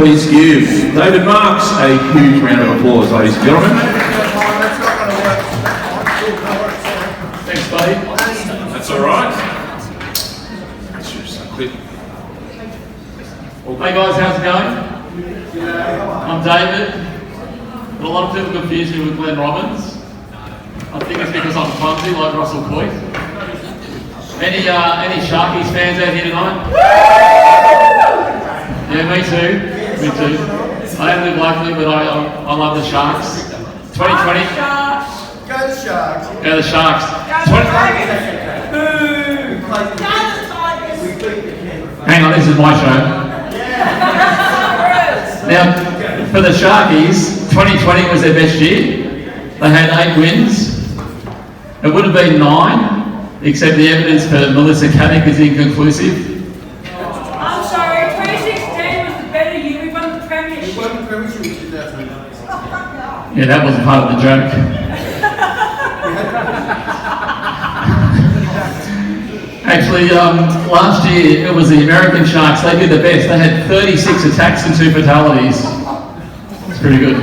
Please give David Marks a huge round of applause, ladies and gentlemen. Thanks, buddy. That's all right. Hey guys, how's it going? I'm David. But a lot of people confuse me with Glenn Robbins. I think it's because I'm clumsy like Russell Coit. Any Sharkies fans out here tonight? Yeah, me too. Me too. I don't live locally, but I love the Sharks. 2020. Go the Sharks. Go the Sharks. Hang on, this is my show. Now, for the Sharkies, 2020 was their best year. They had 8 wins. It would have been 9, except the evidence for Melissa Caddick is inconclusive. I'm sorry, 2016 was the better year. We won the premiership. We won the premiership in 2009. Yeah, that wasn't part of the joke. Actually, last year it was the American Sharks. They did the best. They had 36 attacks and 2 fatalities. It's pretty good.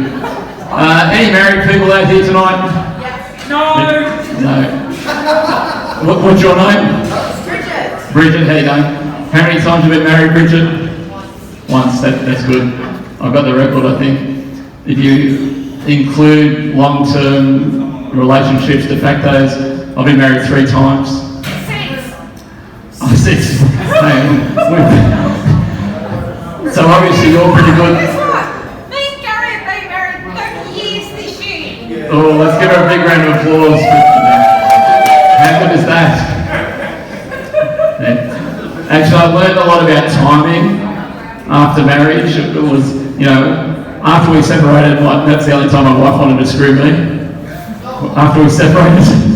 Any married people out here tonight? No. No. What's your name? Bridget. Bridget, how you going? How many times have you been married, Bridget? Once. That's good. I've got the record, I think. If you include long-term relationships, de factos, I've been married 3 times. 6. Oh, 6. So obviously you're pretty good. Me and Gary have been married 30 years this year. Oh, let's give her a big round of applause. How good is that? Yeah. Actually, I learned a lot about timing after marriage. It was, after we separated, that's the only time my wife wanted to screw me. After we separated.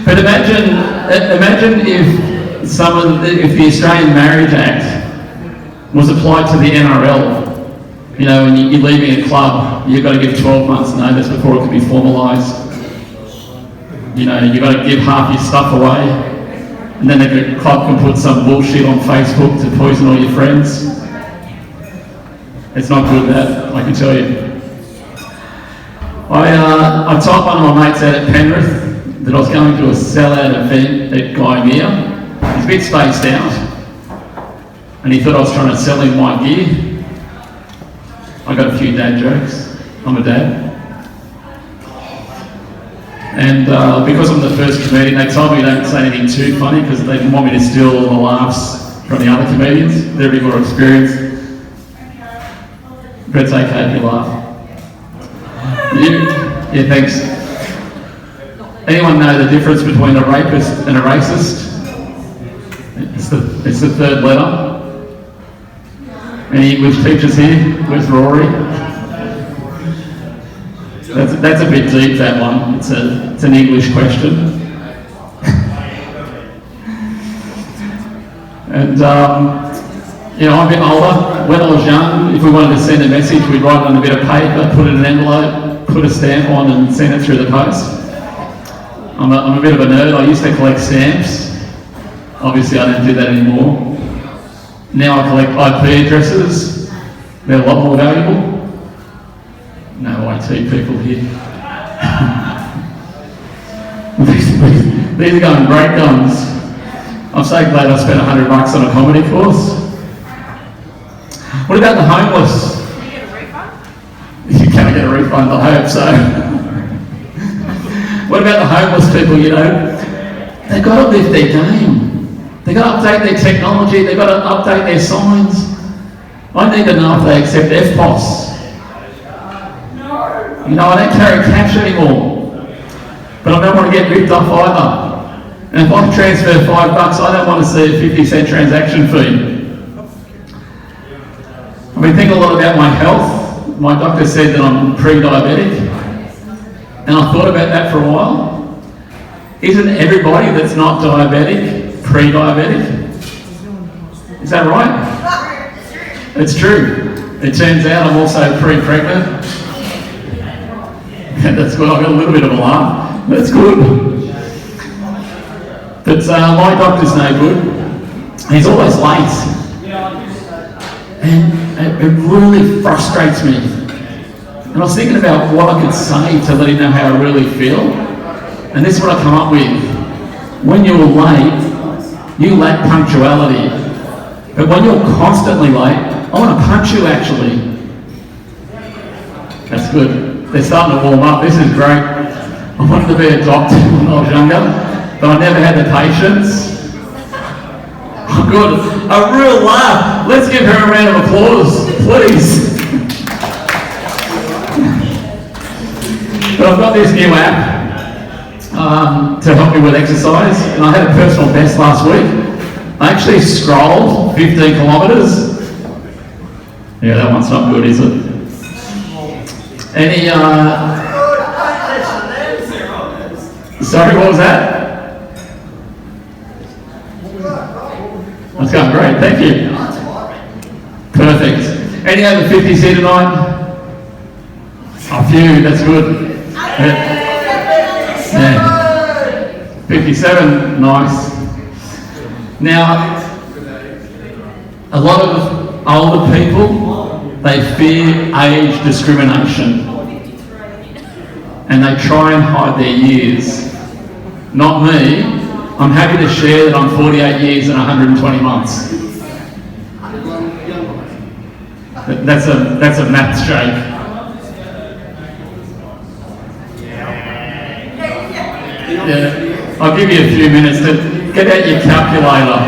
But imagine if the Australian Marriage Act was applied to the NRL. When you're leaving a club, you've got to give 12 months notice before it can be formalised. You've got to give half your stuff away, and then the club can put some bullshit on Facebook to poison all your friends. It's not good, that, I can tell you. I told one of my mates out at Penrith that I was going to a sellout event at Gymea. He's a bit spaced out, and he thought I was trying to sell him my gear. I got a few dad jokes. I'm a dad. And because I'm the first comedian, they told me don't say anything too funny because they didn't want me to steal all the laughs from the other comedians. They're a bit more experienced. But it's okay if you laugh. Yeah, thanks. Anyone know the difference between a rapist and a racist? It's the 3rd letter. Any English teachers here? Where's Rory? That's a bit deep, that one. It's an English question. And I'm a bit older. When I was young, if we wanted to send a message, we'd write it on a bit of paper, put it in an envelope, put a stamp on, and send it through the post. I'm a bit of a nerd. I used to collect stamps. Obviously, I don't do that anymore. Now I collect IP addresses. They're a lot more valuable. No IT people here. These are going great guns. I'm so glad I spent $100 on a comedy course. What about the homeless? Can you get a refund? You can't get a refund, I hope so. What about the homeless people, They've got to lift their game. They've got to update their technology, they've got to update their signs. I need to know if they accept FPOS. I don't carry cash anymore. But I don't want to get ripped off either. And if I transfer $5, I don't want to see a 50-cent transaction fee. I've been thinking a lot about my health. My doctor said that I'm pre-diabetic. And I thought about that for a while. Isn't everybody that's not diabetic pre-diabetic? Is that right? It's true. It turns out I'm also pre-pregnant. That's good. I've got a little bit of a laugh. That's good. But my doctor's no good. He's always late. And it really frustrates me. And I was thinking about what I could say to let him know how I really feel. And this is what I come up with. When you're late, you lack punctuality. But when you're constantly late, I want to punch you actually. That's good. They're starting to warm up. This is great. I wanted to be a doctor when I was younger, but I never had the patience. Oh, good. A real laugh. Let's give her a round of applause, please. But I've got this new app to help me with exercise, and I had a personal best last week. I actually scrolled 15 kilometres. Yeah, that one's not good, is it? Any, sorry, what was that? That's going great, thank you. Perfect. Any over 50s here tonight? A few, that's good. Yeah. 57, nice. Now, a lot of older people, they fear age discrimination. And they try and hide their years. Not me. I'm happy to share that I'm 48 years and 120 months. That's a maths joke. Yeah. I'll give you a few minutes to get out your calculator.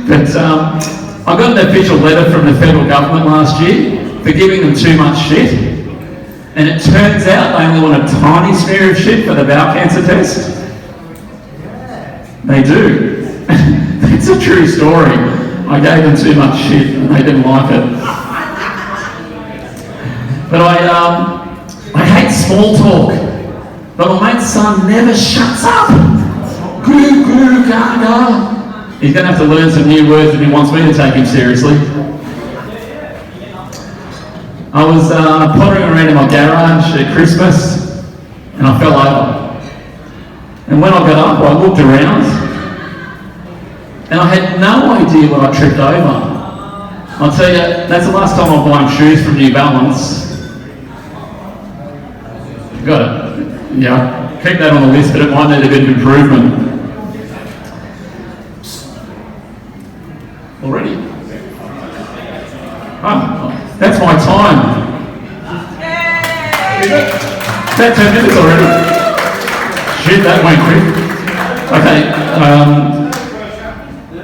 But I got an official letter from the federal government last year for giving them too much shit. And it turns out they only want a tiny smear of shit for the bowel cancer test. They do. It's a true story. I gave them too much shit and they didn't like it. But I hate small talk. But my mate's son never shuts up. Goo goo gaga. He's going to have to learn some new words if he wants me to take him seriously. I was pottering around in my garage at Christmas and I fell over. And when I got up, I looked around and I had no idea what I tripped over. I'll tell you, that's the last time I'm buying shoes from New Balance. Got it. Yeah, keep that on the list, but it might need a bit of improvement. Already? Oh, that's my time. Is it? That's 10 minutes already. Shit, that went quick.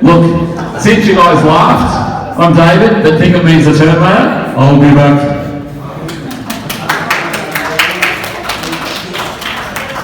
Look, since you guys laughed, I'm David, but think of me as a Terminator. I'll be back.